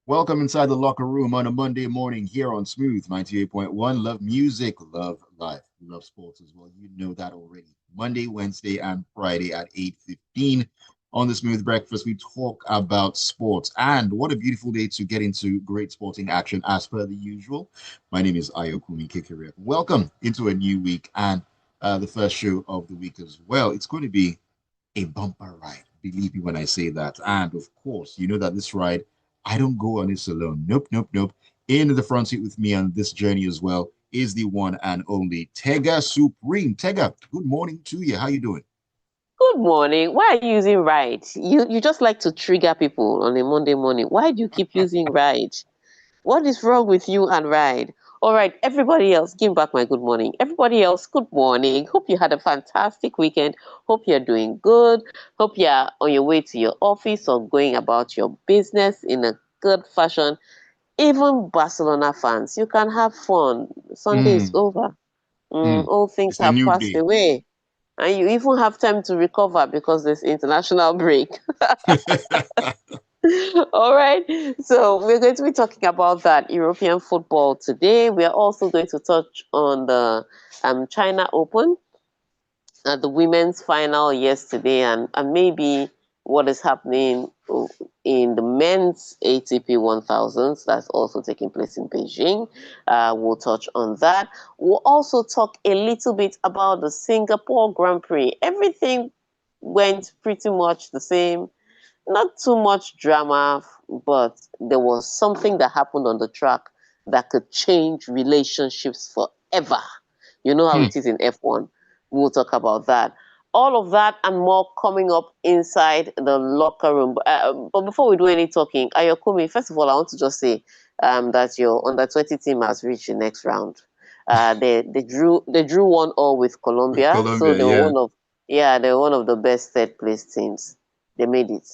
Welcome inside the locker room on a Monday morning here on Smooth 98.1. Love music, love life, love sports as well. You know that already. Monday, Wednesday, and Friday at 8:15 on the Smooth Breakfast, we talk about sports. And what a beautiful day to get into great sporting action as per the usual. My name is Ayokunmi. Welcome into a new week and the first show of the week as well. It's going to be a bumper ride. Believe me when I say that. And of course, you know that this ride, I don't go on this alone. Nope, nope, nope. In the front seat with me on this journey as well is the one and only Tega Supreme. Tega, good morning to you. How you doing? Good morning. Why are you using right? You just like to trigger people on a Monday morning. Why do you keep using right? What is wrong with you and right? All right, everybody else, give back my good morning. Everybody else, good morning. Hope you had a fantastic weekend. Hope you're doing good. Hope you're on your way to your office or going about your business in a good fashion. Even Barcelona fans, you can have fun. Sunday is Mm, over. All things it's a have new passed day. away. And you even have time to recover because there's international break. All right. So we're going to be talking about that European football today. We are also going to touch on the China Open, the women's final yesterday, and maybe what is happening in the men's ATP 1000s that's also taking place in Beijing. We'll touch on that. We'll also talk a little bit about the Singapore Grand Prix. Everything went pretty much the same. Not too much drama, but there was something that happened on the track that could change relationships forever. You know how Hmm. it is in F1. We'll talk about that. All of that and more coming up inside the locker room. But before we do any talking, Ayokunmi, first of all, I want to just say that your under 20 team has reached the next round. They drew 1-1 with With Colombia, so Colombia, they were yeah. one of the best third place teams. They made it.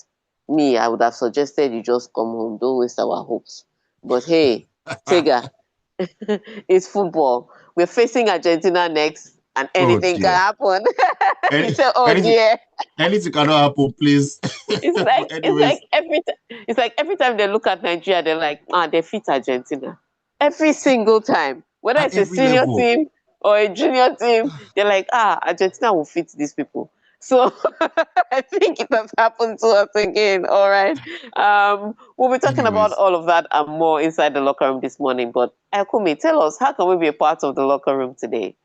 Me, I would have suggested you just come home. Don't waste our hopes. But hey, Tega, it's football. We're facing Argentina next, and Oh anything can dear. happen. You Any, say, "Oh anything, dear." anything cannot happen, please. It's But like it's anyways, like it's like every time they look at Nigeria, they're like, they fit Argentina. Every single time, whether at it's a every senior level. team or a junior team, they're like, Argentina will fit these people. So I think it has happened to us again. All right. We'll be talking about Anyways, all of that and more inside the locker room this morning. But Akumi, tell us, how can we be a part of the locker room today?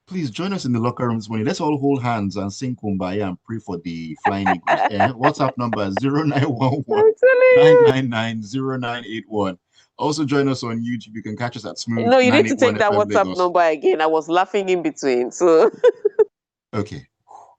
please join us in the locker room this morning. Let's all hold hands and sing Kumbaya and pray for the Flying Eagles. WhatsApp number 0911 I'm telling you. 999 Also join us on YouTube. You can catch us at Smooth No, you need to 981 take that FM WhatsApp Lagos. number again. I was laughing in between. So Okay,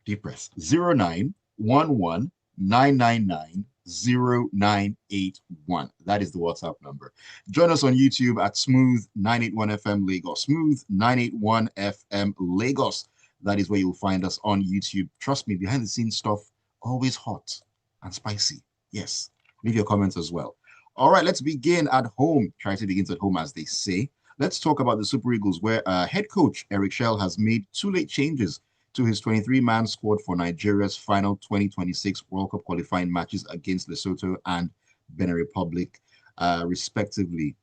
deep breath. 0911 999 0981. That is the WhatsApp number. Join us on YouTube at Smooth 981 FM Lagos. Smooth 981 FM Lagos. That is where you'll find us on YouTube. Trust me, behind the scenes stuff, always hot and spicy. Yes, leave your comments as well. All right, let's begin at home. Charity begins at home, as they say. Let's talk about the Super Eagles, where head coach Eric Shell has made two late changes to his 23-man squad for Nigeria's final 2026 World Cup qualifying matches against Lesotho and Benin Republic, respectively,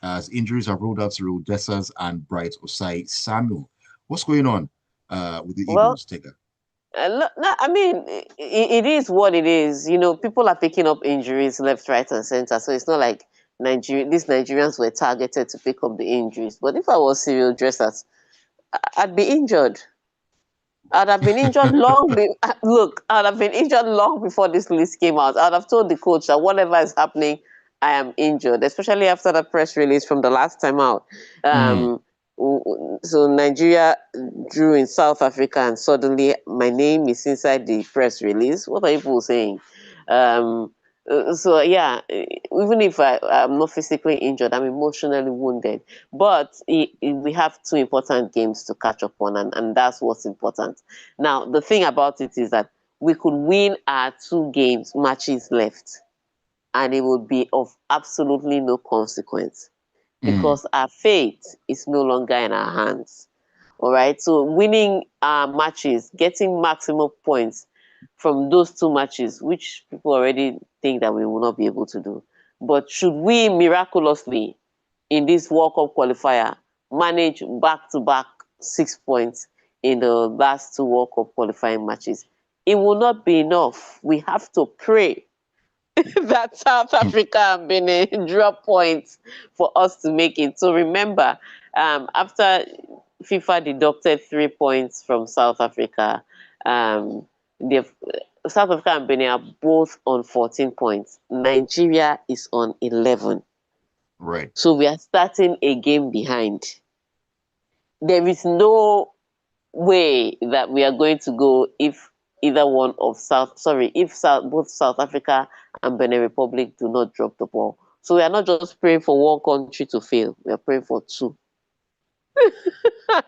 as injuries have rolled out to Rodessas and Bright Osai Samuel. What's going on with the well, Eagles, Tigger? no, I mean, it is what it is. People are picking up injuries left, right, and center. So it's not like these Nigerians were targeted to pick up the injuries. But if I was serial dressers, I'd be injured. I'd have been injured long. Look, I'd have been injured long before this list came out. I'd have told the coach that whatever is happening, I am injured, especially after the press release from the last time out. Mm. Um, so Nigeria drew in South Africa, and suddenly my name is inside the press release. What are people saying? Um, so yeah, even if I'm not physically injured, I'm emotionally wounded. But we have two important games to catch up on, and that's what's important. Now, the thing about it is that we could win our two games matches left, and it would be of absolutely no consequence Mm. because our fate is no longer in our hands. All right. So winning our matches, getting maximum points from those two matches, which people already think that we will not be able to do. But should we miraculously in this World Cup qualifier manage back-to-back 6 points in the last two World Cup qualifying matches, it will not be enough. We have to pray that South Africa and Benin drop points for us to make it. So remember, after FIFA deducted 3 points from South Africa, the South Africa and Benin are both on 14 points. Nigeria is on 11. Right. So we are starting a game behind. There is no way that we are going to go if either one of both South Africa and Benin Republic do not drop the ball. So we are not just praying for one country to fail, we are praying for two.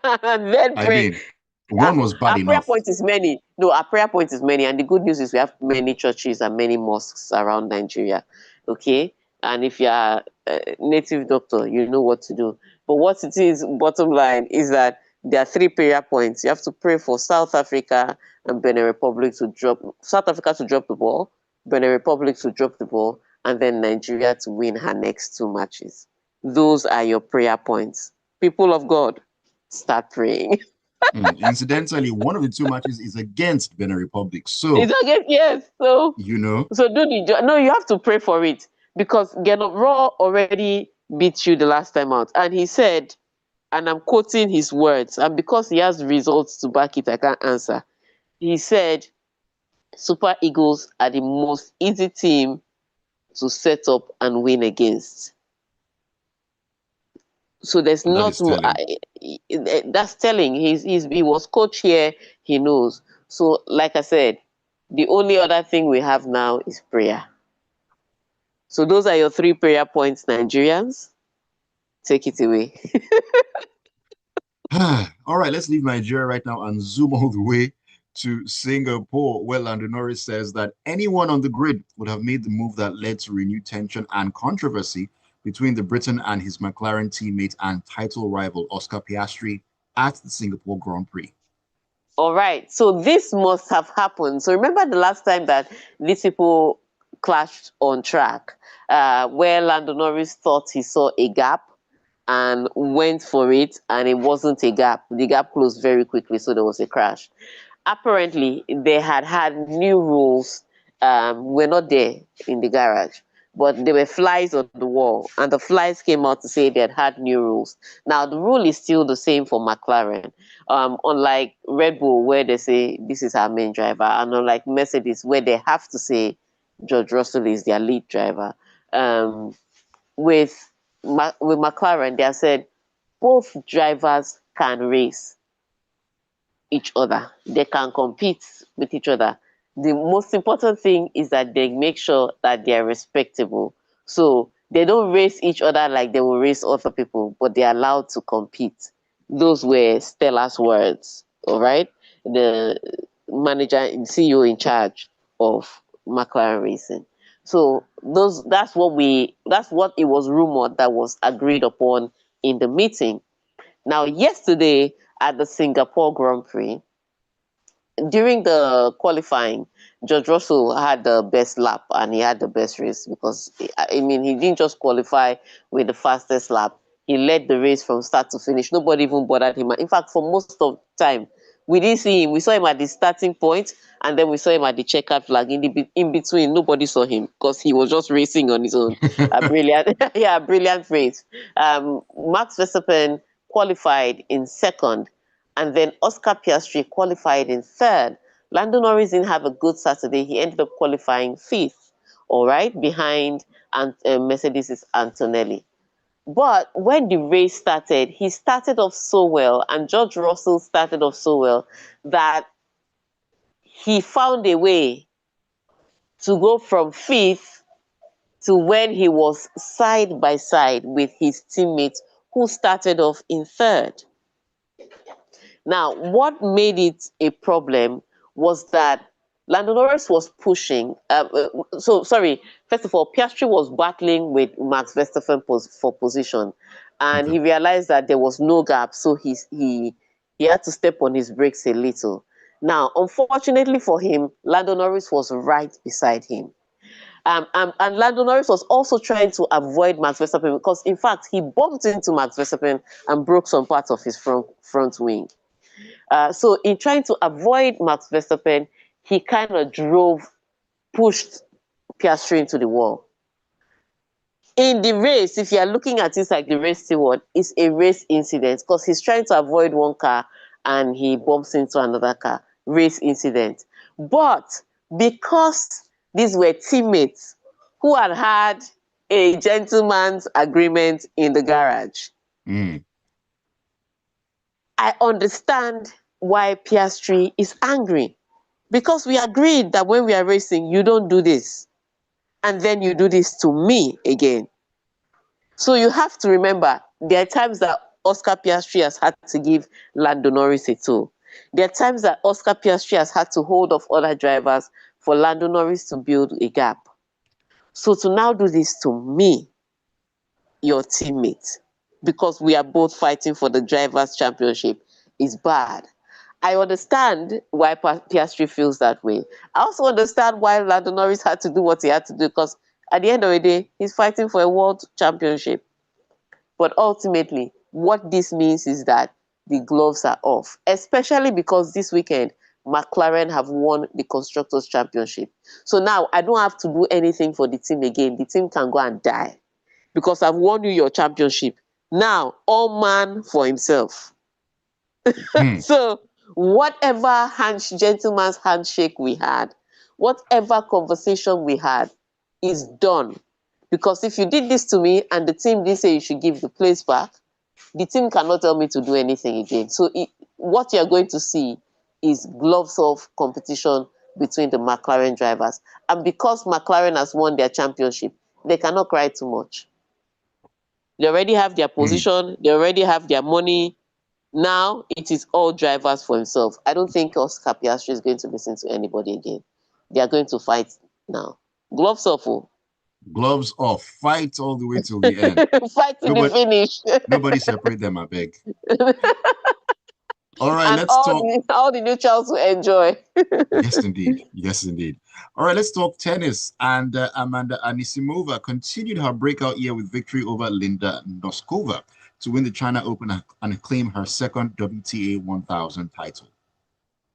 And then I pray. mean, one was bad Our prayer enough. point is many. No, our prayer point is many, and the good news is we have many churches and many mosques around Nigeria. Okay, and if you are a native doctor, you know what to do. But what it is, bottom line, is that there are three prayer points. You have to pray for South Africa and Benin Republic to drop South Africa to drop the ball, Benin Republic to drop the ball, and then Nigeria to win her next two matches. Those are your prayer points. People of God, start praying. Incidentally, one of the two matches is against Benin Republic. So, It's against, yes. So you know, so do the job. No, you have to pray for it because Geno Raw already beat you the last time out, and he said, and I'm quoting his words, and because he has results to back it, I can't answer. He said, "Super Eagles are the most easy team to set up and win against." So there's that not is telling. that's telling. He was coach here. He knows. So like I said, the only other thing we have now is prayer. So those are your three prayer points, Nigerians. Take it away. All right, let's leave Nigeria right now and zoom all the way to Singapore, where Lando Norris says that anyone on the grid would have made the move that led to renewed tension and controversy between the Briton and his McLaren teammate and title rival Oscar Piastri at the Singapore Grand Prix. All right. So this must have happened. So remember the last time that these people clashed on track, where Lando Norris thought he saw a gap and went for it, and it wasn't a gap. The gap closed very quickly, so there was a crash. Apparently, they had new rules. We're not there in the garage, but there were flies on the wall, and the flies came out to say they had new rules. Now, the rule is still the same for McLaren. Unlike Red Bull, where they say this is our main driver, and unlike Mercedes, where they have to say George Russell is their lead driver. With McLaren, they have said both drivers can race each other. They can compete with each other. The most important thing is that they make sure that they are respectable. So they don't race each other like they will race other people, but they're allowed to compete. Those were Stella's words, all right? The manager, CEO in charge of McLaren Racing. So that's what it was rumored that was agreed upon in the meeting. Now, yesterday at the Singapore Grand Prix, during the qualifying, George Russell had the best lap and he had the best race because, I mean, he didn't just qualify with the fastest lap. He led the race from start to finish. Nobody even bothered him. In fact, for most of the time, we didn't see him. We saw him at the starting point and then we saw him at the checkered flag. In between, nobody saw him because he was just racing on his own. A brilliant, yeah, a brilliant race. Max Verstappen qualified in second, and then Oscar Piastri qualified in third. Lando Norris didn't have a good Saturday. He ended up qualifying fifth, all right, behind Mercedes' Antonelli. But when the race started, he started off so well, and George Russell started off so well that he found a way to go from fifth to when he was side by side with his teammate who started off in third. Now, what made it a problem was that Lando Norris was pushing. First of all, Piastri was battling with Max Verstappen for position, and Okay. he realized that there was no gap, so he had to step on his brakes a little. Now, unfortunately for him, Lando Norris was right beside him. And Lando Norris was also trying to avoid Max Verstappen because, in fact, he bumped into Max Verstappen and broke some parts of his front wing. So in trying to avoid Max Verstappen, he kind of pushed Piastri into the wall. In the race, if you are looking at it like the race steward, it's a race incident because he's trying to avoid one car and he bumps into another car. Race incident. But because these were teammates who had a gentleman's agreement in the garage, I understand why Piastri is angry. Because we agreed that when we are racing, you don't do this. And then you do this to me again. So you have to remember, there are times that Oscar Piastri has had to give Lando Norris a tow. There are times that Oscar Piastri has had to hold off other drivers for Lando Norris to build a gap. So to now do this to me, your teammate, because we are both fighting for the drivers' championship, is bad. I understand why Piastri feels that way. I also understand why Lando Norris had to do what he had to do because at the end of the day, he's fighting for a world championship. But ultimately, what this means is that the gloves are off, especially because this weekend, McLaren have won the Constructors' Championship. So now I don't have to do anything for the team again. The team can go and die because I've won you your championship. Now, all man for himself. So whatever gentleman's handshake we had, whatever conversation we had is done. Because if you did this to me and the team did say you should give the place back, the team cannot tell me to do anything again. So what you're going to see is gloves off competition between the McLaren drivers. And because McLaren has won their championship, they cannot cry too much. They already have their position, they already have their money. Now it is all drivers for himself. I don't think Oscar Piastri is going to listen to anybody again. They are going to fight now. Gloves off. Gloves off. Fight all the way till the end. Fight to the finish. Nobody separate them, I beg. All right, and let's talk. All the neutrals will enjoy. Yes, indeed. Yes, indeed. All right, let's talk tennis. And Amanda Anisimova continued her breakout year with victory over Linda Noskova to win the China Open and claim her second WTA 1000 title.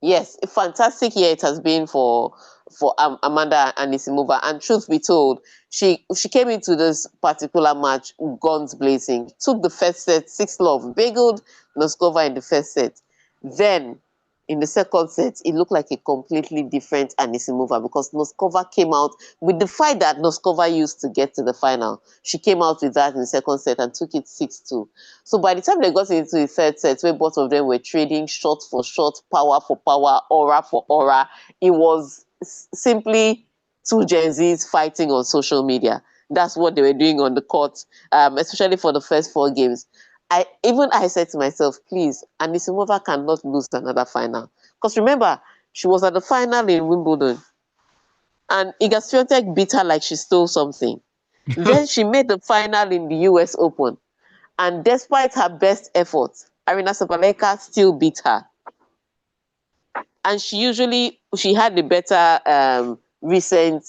Yes, a fantastic year it has been for Amanda Anisimova. And truth be told, she came into this particular match guns blazing. Took the first set 6-love, bageled Noskova in the first set. Then in the second set, it looked like a completely different Anisimova because Noskova came out with the fight that Noskova used to get to the final. She came out with that in the second set and took it 6-2. So by the time they got into the third set, where both of them were trading shot for shot, power for power, aura for aura, it was simply two Gen Zs fighting on social media. That's what they were doing on the court, especially for the first 4 games. I said to myself, please, Anisimova cannot lose another final. Because remember, she was at the final in Wimbledon. And Iga Swiatek beat her like she stole something. Then she made the final in the US Open. And despite her best efforts, Aryna Sabalenka still beat her. And she had the better recent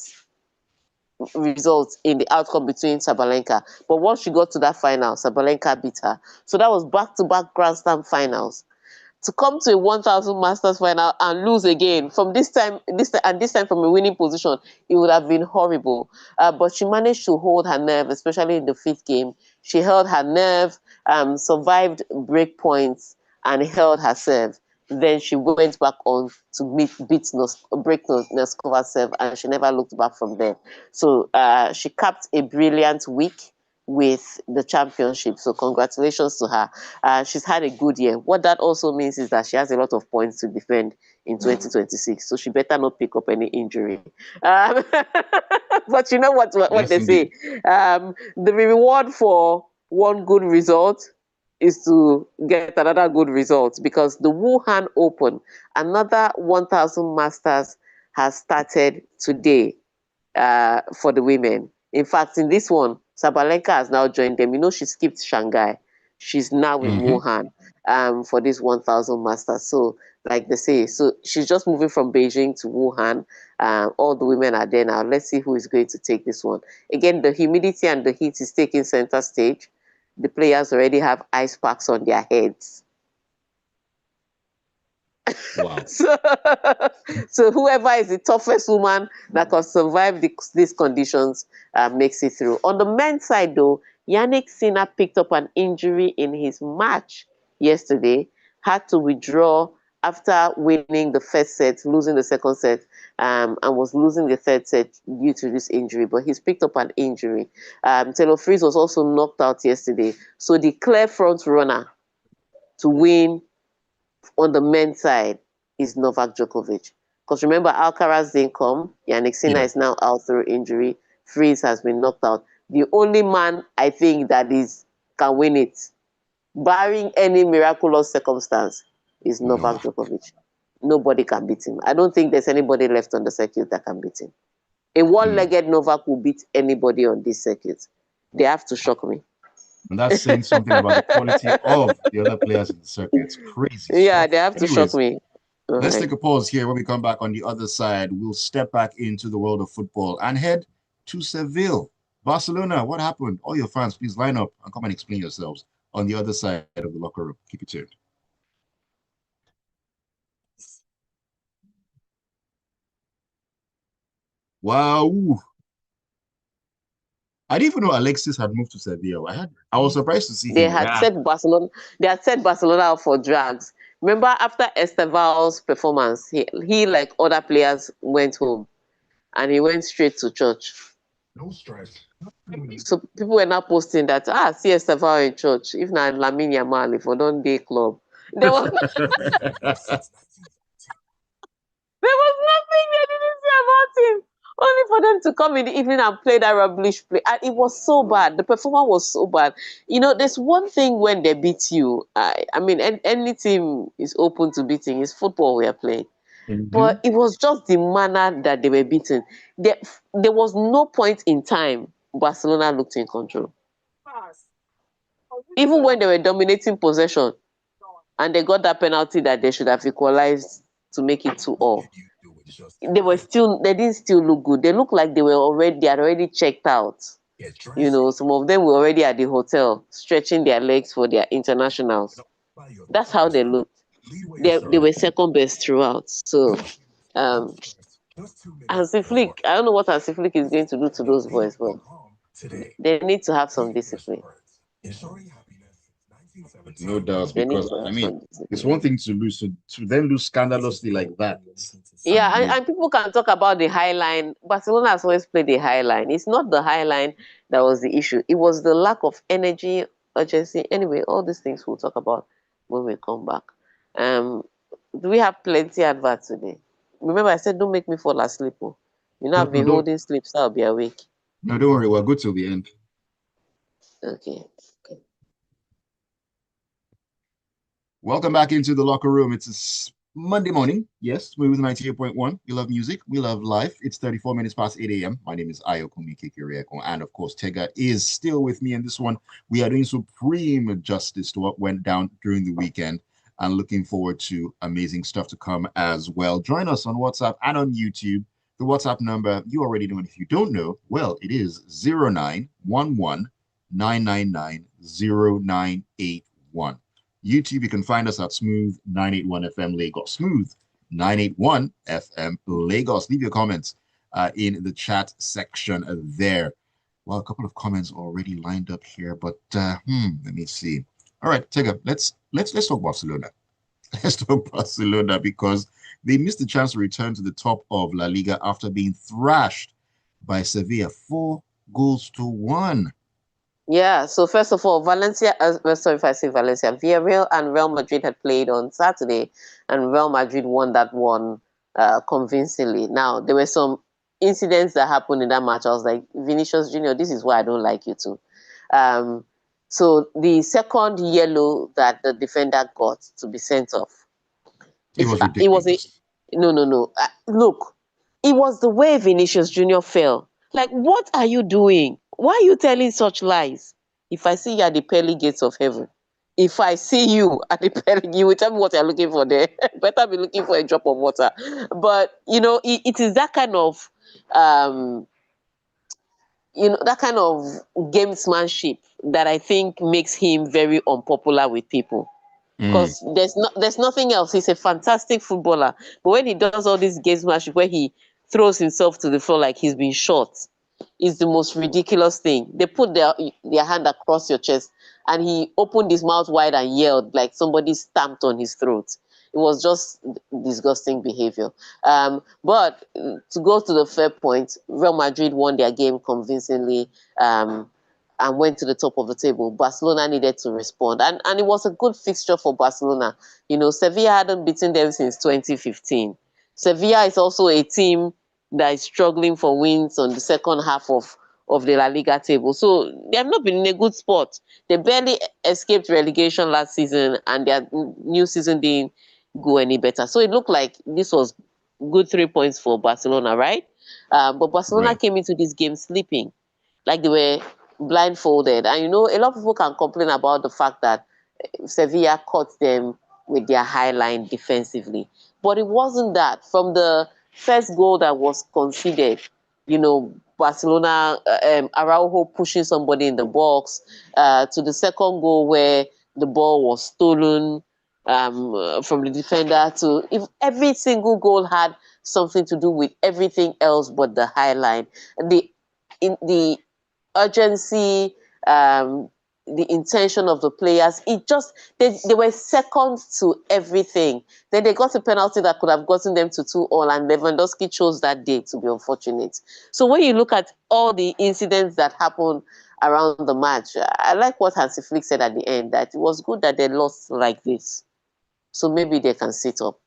results in the outcome between Sabalenka. But once she got to that final, Sabalenka beat her. So that was back-to-back Grand Slam finals. To come to a 1000 Masters final and lose again from this time from a winning position, it would have been horrible. But she managed to hold her nerve, especially in the 5th game. She held her nerve, survived break points, and held her serve. Then she went back on to break Noskova's serve, and she never looked back from there. So she capped a brilliant week with the championship. So congratulations to her. She's had a good year. What that also means is that she has a lot of points to defend in 2026. So she better not pick up any injury. But you know what Yes, they indeed. say. The reward for one good result is to get another good result, because the Wuhan Open, another 1000 Masters, has started today for the women. In fact, in this one, Sabalenka has now joined them. You know, she skipped Shanghai. She's now in Wuhan for this 1000 Masters. So like they say. So she's just moving from Beijing to Wuhan. All the women are there now. Let's see who is going to take this one. Again, the humidity and the heat is taking center stage. The players already have ice packs on their heads. Wow. So whoever is the toughest woman that can survive these conditions makes it through. On the men's side, though, Yannick Sinner picked up an injury in his match yesterday, had to withdraw after winning the first set, losing the second set, and was losing the third set due to this injury. But he's picked up an injury. Taylor Fritz was also knocked out yesterday. So the clear front runner to win on the men's side is Novak Djokovic. Because remember, Alcaraz didn't come. Yannick Sinner is now out through injury. Fritz has been knocked out. The only man I think that can win it, barring any miraculous circumstance, is Novak Djokovic. Nobody can beat him. I don't think there's anybody left on the circuit that can beat him. A one-legged Novak will beat anybody on this circuit. They have to shock me. And that's saying something about the quality of the other players in the circuit. It's crazy Yeah, stuff. they have to shock me. Let's take a pause here. When we come back on the other side, we'll step back into the world of football and head to Seville. Barcelona, what happened? All your fans, please line up and come and explain yourselves on the other side of the locker room. Keep it tuned. Wow. I didn't even know Alexis had moved to Sevilla. I was surprised to see they him. had set Barcelona. They had set Barcelona out for drags. Remember, after Esteval's performance, he like other players went home, and he went straight to church. No stress. So people were now posting that see Esteval in church. If not Lamine Yamal, if we don't day club, there was nothing they didn't say about him. Only for them to come in the evening and play that rubbish play. And it was so bad. The performance was so bad. You know, there's one thing when they beat you. I mean, any team is open to beating. It's football we are playing. But it was just the manner that they were beaten. There was no point in time Barcelona looked in control. Even when they were dominating possession and they got that penalty that they should have equalized to make it 2-2. They didn't still look good. They looked like they had already checked out. You know, some of them were already at the hotel stretching their legs for their internationals. That's how they looked. They were second best throughout. So Hansi Flick, I don't know what Hansi Flick is going to do to those boys, but they need to have some discipline. No doubt, because I mean, it's one thing to lose, to then lose scandalously like that. Yeah, and people can talk about the high line. Barcelona has always played the high line. It's not the high line that was the issue. It was the lack of energy, urgency. Anyway, all these things we'll talk about when we come back. We have plenty adverts today. Remember, I said don't make me fall asleep. Oh. You know, I've been holding sleep, so I'll be awake. No, don't worry. We're good till the end. Okay. Welcome back into the locker room. It's a Monday morning. Yes, we're with 98.1. We love music. We love life. It's 34 minutes past 8 a.m. My name is Ayokunmi. And of course, Tega is still with me in this one. We are doing supreme justice to what went down during the weekend and looking forward to amazing stuff to come as well. Join us on WhatsApp and on YouTube. The WhatsApp number, you already know. And if you don't know, well, it is 0911 999 0981. YouTube, you can find us at Smooth 981 FM Lagos. Smooth 981 FM Lagos. Leave your comments in the chat section there. Well, a couple of comments already lined up here, but let me see. All right, Tega, let's talk Barcelona. Let's talk Barcelona because they missed the chance to return to the top of La Liga after being thrashed by Sevilla 4-1. Yeah, so first of all, Valencia, sorry if I say Valencia, Villarreal and Real Madrid had played on Saturday, and Real Madrid won that one convincingly. Now, there were some incidents that happened in that match. I was like, Vinicius Junior, this is why I don't like you too. So the second yellow that the defender got to be sent off. It was ridiculous. No. Look, it was the way Vinicius Junior fell. Like, what are you doing? Why are you telling such lies? If I see you at the pearly gates of heaven, if I see you at the pen, you will tell me what you're looking for there. Better be looking for a drop of water. But it is that kind of that kind of gamesmanship that I think makes him very unpopular with people. Mm, Because there's nothing else. He's a fantastic footballer, but when he does all these gamesmanship, where he throws himself to the floor like he's been shot, is the most ridiculous thing. They put their hand across your chest, and he opened his mouth wide and yelled like somebody stamped on his throat. It was just disgusting behavior. But to go to the fair point, Real Madrid won their game convincingly. And went to the top of the table. Barcelona needed to respond. And it was a good fixture for Barcelona. Sevilla hadn't beaten them since 2015. Sevilla is also a team that is struggling for wins on the second half of the La Liga table. So they have not been in a good spot. They barely escaped relegation last season, and their new season didn't go any better. So it looked like this was good 3 points for Barcelona, right? But Barcelona right. came into this game sleeping, like they were blindfolded. And a lot of people can complain about the fact that Sevilla caught them with their high line defensively. But it wasn't that. From the first goal that was conceded, Barcelona, Araujo pushing somebody in the box, to the second goal where the ball was stolen from the defender, to if every single goal had something to do with everything else but the high line. The urgency, the intention of the players. They were second to everything. Then they got a penalty that could have gotten them to 2-2, and Lewandowski chose that day to be unfortunate. So when you look at all the incidents that happened around the match, I like what Hansi Flick said at the end, that it was good that they lost like this. So maybe they can sit up.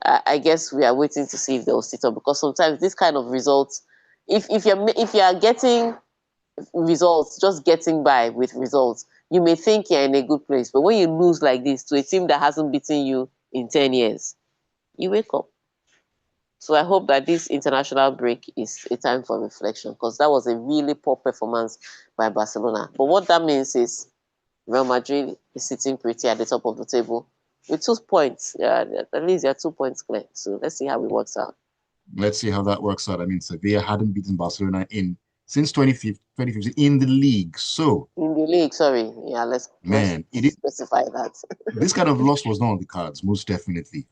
I guess we are waiting to see if they'll sit up, because sometimes this kind of results, if you're getting results, just getting by with results, you may think you're in a good place. But when you lose like this to a team that hasn't beaten you in 10 years, you wake up. So I hope that this international break is a time for reflection, because that was a really poor performance by Barcelona. But what that means is Real Madrid is sitting pretty at the top of the table with 2 points. Yeah, at least they're 2 points clear. So let's see how it works out. Let's see how that works out. I mean, Sevilla hadn't beaten Barcelona in since 2015 in the league. So, In the league, sorry. Yeah, let's man, specify that. this kind of loss was not on the cards, most definitely.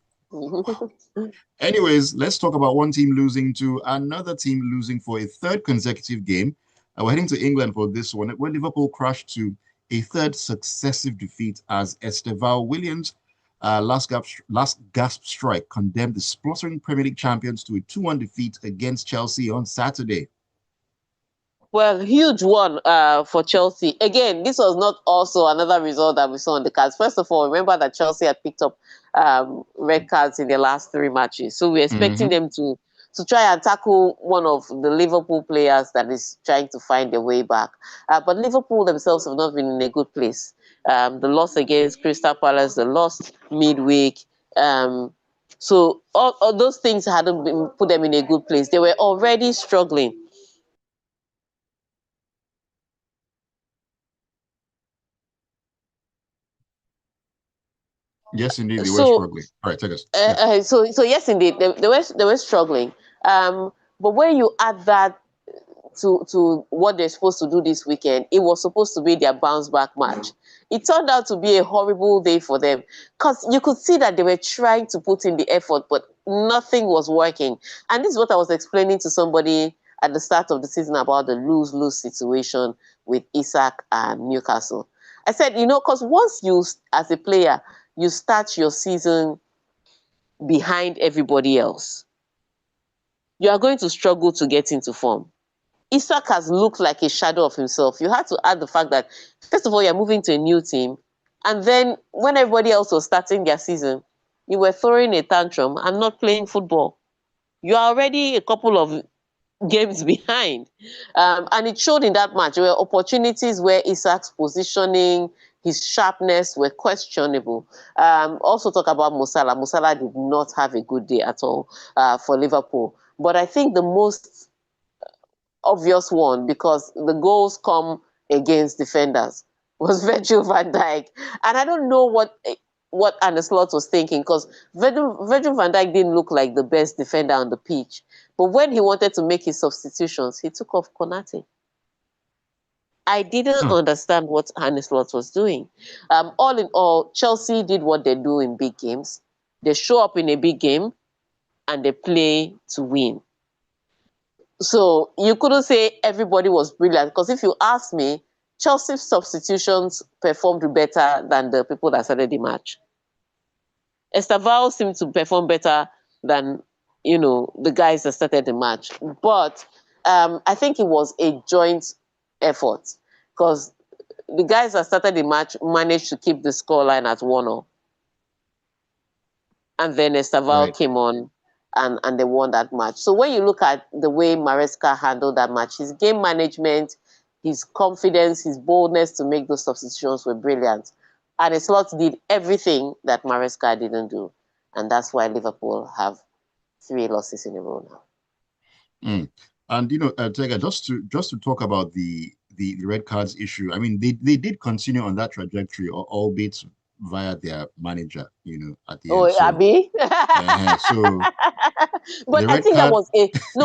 Anyways, let's talk about one team losing to another team losing for a third consecutive game. We're heading to England for this one, where Liverpool crashed to a third successive defeat as Estevao Williams' last gasp strike condemned the spluttering Premier League champions to a 2-1 defeat against Chelsea on Saturday. Well, huge one for Chelsea. Again, this was not also another result that we saw on the cards. First of all, remember that Chelsea had picked up red cards in their last 3 matches. So we're expecting Mm-hmm. them to try and tackle one of the Liverpool players that is trying to find their way back. But Liverpool themselves have not been in a good place. The loss against Crystal Palace, the loss midweek. So all those things hadn't been put them in a good place. They were already struggling. Yes, indeed, they were So struggling. All right, take us. Yeah. so yes, indeed, they were struggling. But when you add that to what they're supposed to do this weekend, it was supposed to be their bounce back match. It turned out to be a horrible day for them, because you could see that they were trying to put in the effort, but nothing was working. And this is what I was explaining to somebody at the start of the season about the lose-lose situation with Isak and Newcastle. I said, because once you, as a player, you start your season behind everybody else, you are going to struggle to get into form. Isak has looked like a shadow of himself. You had to add the fact that, first of all, you're moving to a new team. And then when everybody else was starting their season, you were throwing a tantrum and not playing football. You are already a couple of games behind. And it showed in that match. There were opportunities where Isak's positioning, his sharpness were questionable. Also talk about Mo Salah. Mo Salah did not have a good day at all for Liverpool. But I think the most obvious one, because the goals come against defenders. was Virgil van Dijk. And I don't know what Arne Slot was thinking, because Virgil van Dijk didn't look like the best defender on the pitch. But when he wanted to make his substitutions, he took off Konate. I didn't understand what Arne Slot was doing. All in all, Chelsea did what they do in big games. They show up in a big game and they play to win. So you couldn't say everybody was brilliant, because if you ask me, Chelsea's substitutions performed better than the people that started the match. Estavao seemed to perform better than the guys that started the match. But I think it was a joint effort, because the guys that started the match managed to keep the scoreline at 1-0. And then Estavao came on and they won that match. So when you look at the way Maresca handled that match, his game management, his confidence, his boldness to make those substitutions were brilliant. And Slot did everything that Maresca didn't do. And that's why Liverpool have 3 losses in a row now. And Tega, just to talk about the red cards issue, I mean, they did continue on that trajectory, albeit via their manager, at the end. So, Abby? So, but I think that was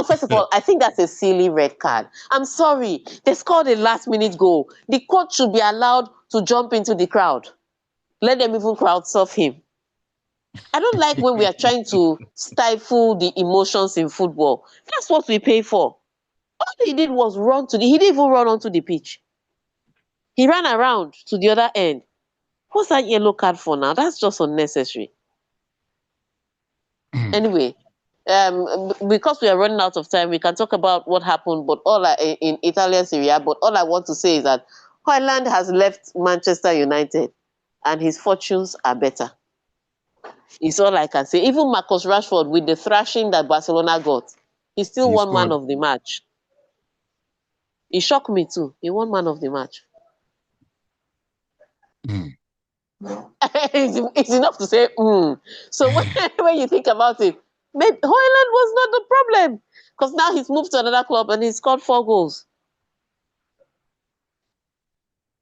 first of all, I think that's a silly red card. I'm sorry. They scored a last-minute goal. The coach should be allowed to jump into the crowd. Let them even crowd surf him. I don't like when we are trying to stifle the emotions in football. That's what we pay for. All he did was he didn't even run onto the pitch. He ran around to the other end. What's that yellow card for now? That's just unnecessary. Anyway, because we are running out of time, we can talk about what happened, but in Italian Serie A. But all I want to say is that Højlund has left Manchester United, and his fortunes are better. It's all I can say. Even Marcus Rashford, with the thrashing that Barcelona got, he still won man of the match. It shocked me too. He won man of the match. It's enough to say, So when you think about it, maybe Højlund was not the problem, because now he's moved to another club and he's scored 4 goals.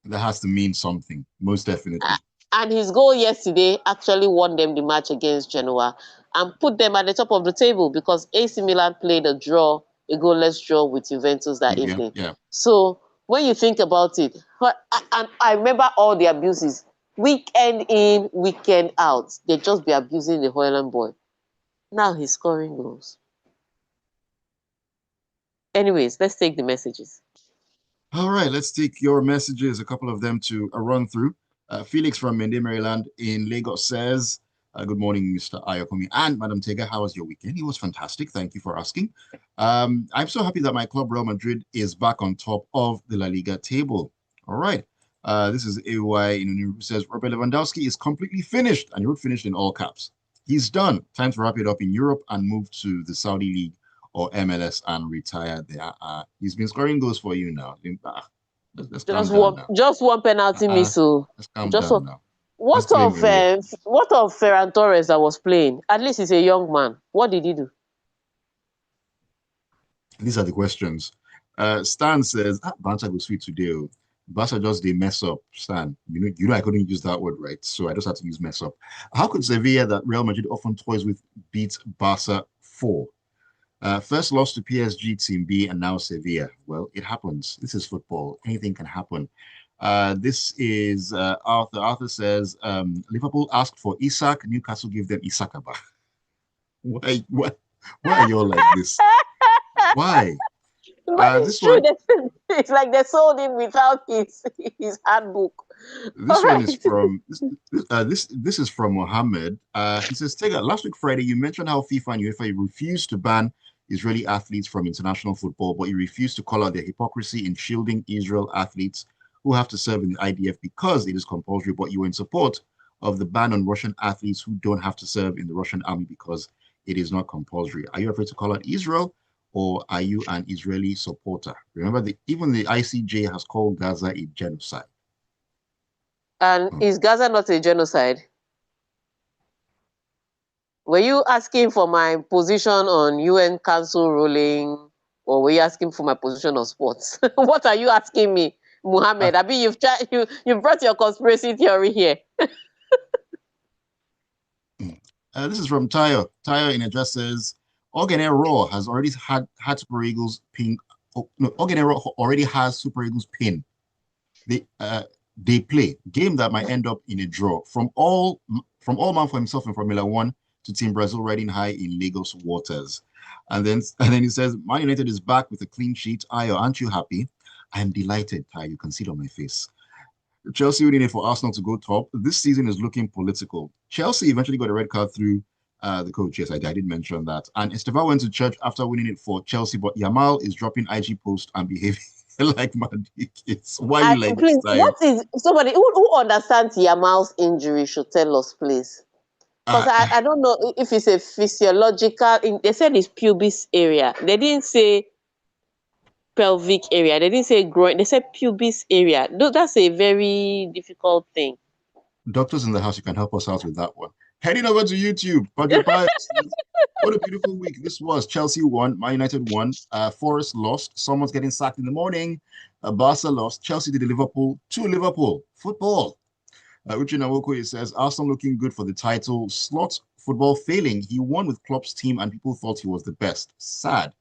That has to mean something, most definitely. And his goal yesterday actually won them the match against Genoa and put them at the top of the table, because AC Milan played a goalless draw with Juventus that evening. Yeah. So when you think about it, and I remember all the abuses. Weekend in, weekend out. They just be abusing the Højlund boy. Now he's scoring goals. Anyways, let's take the messages. All right, let's take your messages, a couple of them to run through. Felix from Mende, Maryland in Lagos says, good morning, Mr. Ayokunmi and Madam Tega. How was your weekend? It was fantastic. Thank you for asking. I'm so happy that my club, Real Madrid, is back on top of the La Liga table. All right. This is AY who says Robert Lewandowski is completely finished, and he wrote finished in all caps. He's done. Time to wrap it up in Europe and move to the Saudi League or MLS and retire there. He's been scoring goals for you now. Let's just one penalty miss. Let's calm down now. What of Ferran Torres that was playing? At least he's a young man. What did he do? These are the questions. Stan says, Bancha goes sweet today. Barca just they mess up, Stan. You know I couldn't use that word, right? So I just had to use mess up. How could Sevilla, that Real Madrid often toys with, beat Barca 4? First loss to PSG, Team B, and now Sevilla. Well, it happens. This is football. Anything can happen. This is Arthur. Arthur says, Liverpool asked for Isak. Newcastle gave them Isakaba. Why are you all like this? Why? But it's true. It's like they sold him without his handbook. This one is from this is from Mohammed. He says, Tega, last week Friday you mentioned how FIFA and UEFA refused to ban Israeli athletes from international football, but you refused to call out their hypocrisy in shielding Israel athletes who have to serve in the IDF because it is compulsory, but you were in support of the ban on Russian athletes who don't have to serve in the Russian army because it is not compulsory. Are you afraid to call out Israel, or are you an Israeli supporter? Remember, even the ICJ has called Gaza a genocide. And is Gaza not a genocide? Were you asking for my position on UN Council ruling, or were you asking for my position on sports? What are you asking me? Mohammed. I mean, you've brought your conspiracy theory here. This is from Tayo. Tayo in address says, Ogenero has already had Super Eagles pin. Oh, no, Ogenero already has Super Eagles pin. They play game that might end up in a draw. From all man for himself in Formula One to Team Brazil riding high in Lagos waters. And then he says, Man United is back with a clean sheet. Ayo, aren't you happy? I am delighted, Ty. You can see it on my face. Chelsea winning it for Arsenal to go top. This season is looking political. Chelsea eventually got a red card through the coach. Yes, I did mention that. And Estevao went to church after winning it for Chelsea, but Yamal is dropping IG post and behaving like mad kids. Why are you like Please, this, Tayo? what is somebody who understands Yamal's injury should tell us, please? Because I don't know if it's a physiological. They said it's pubis area. They didn't say pelvic area. They didn't say groin. They said pubis area. That's a very difficult thing. Doctors in the house, you can help us out with that one. Heading over to YouTube, Padre Pius says, what a beautiful week this was. Chelsea won, Man United won, Forest lost, someone's getting sacked in the morning, Barca lost, Chelsea did Liverpool to Liverpool. Football. Richard Nawoko says, Arsenal looking good for the title, slot football failing. He won with Klopp's team and people thought he was the best. Sad.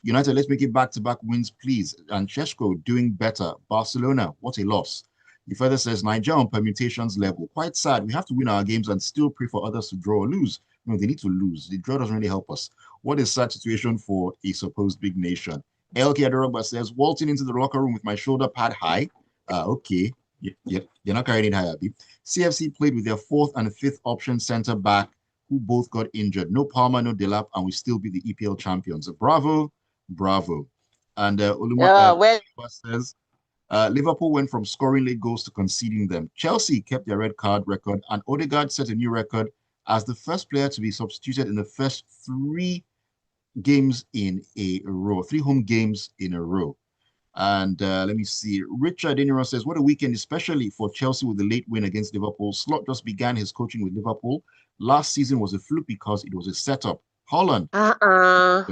United, let's make it back-to-back wins, please. And Sheshko doing better. Barcelona, what a loss. He further says, Niger on permutations level. Quite sad. We have to win our games and still pray for others to draw or lose. No, they need to lose. The draw doesn't really help us. What a sad situation for a supposed big nation. LK Adorogba says, waltzing into the locker room with my shoulder pad high. Okay. You're not carrying it high, Abby. CFC played with their fourth and fifth option center back who both got injured. No Palmer, no Delap, and we still be the EPL champions. Bravo, bravo. And Oluma says, Liverpool went from scoring late goals to conceding them. Chelsea kept their red card record, and Odegaard set a new record as the first player to be substituted in the first 3 games in a row, 3 home games in a row. And let me see. Richard Inero says, what a weekend, especially for Chelsea with the late win against Liverpool. Slot just began his coaching with Liverpool. Last season was a fluke because it was a setup. Holland. Why are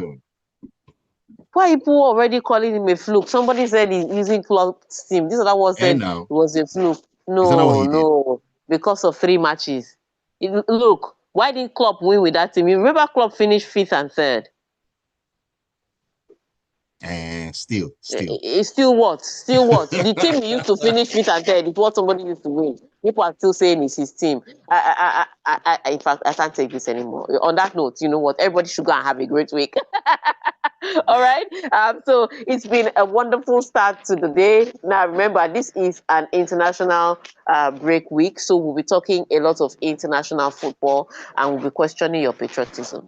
people already calling him a fluke? Somebody said he's using Klopp's team. This other one said it was a fluke. No, because of 3 matches. Look, why didn't Klopp win with that team? You remember Klopp finished 5th and 3rd. Still. Still what? The team he used to finish 5th and 3rd is what somebody used to win. People are still saying it's his team. In fact, I can't take this anymore. On that note, you know what? Everybody should go and have a great week. All right. So it's been a wonderful start to the day. Now, remember, this is an international break week. So we'll be talking a lot of international football and we'll be questioning your patriotism.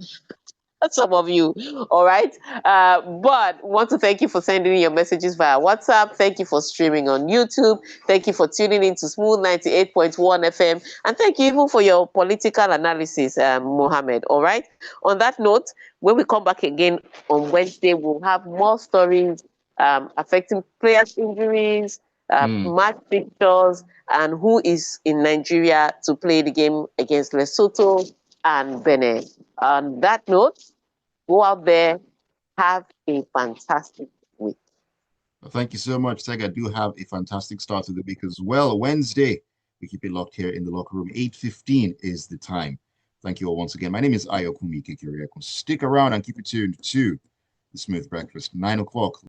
Some of you, all right? But want to thank you for sending in your messages via WhatsApp. Thank you for streaming on YouTube. Thank you for tuning in to Smooth 98.1 FM. And thank you even for your political analysis, Mohammed, all right? On that note, when we come back again on Wednesday, we'll have more stories affecting players' injuries, match pictures, and who is in Nigeria to play the game against Lesotho and Benin. On that note, go out there, have a fantastic week. Thank you so much, Tega. Do have a fantastic start to the week as well. Wednesday, we keep it locked here in the locker room. 8:15 is the time. Thank you all once again. My name is Ayokunmi. Stick around and keep it tuned to the Smooth Breakfast. 9 o'clock.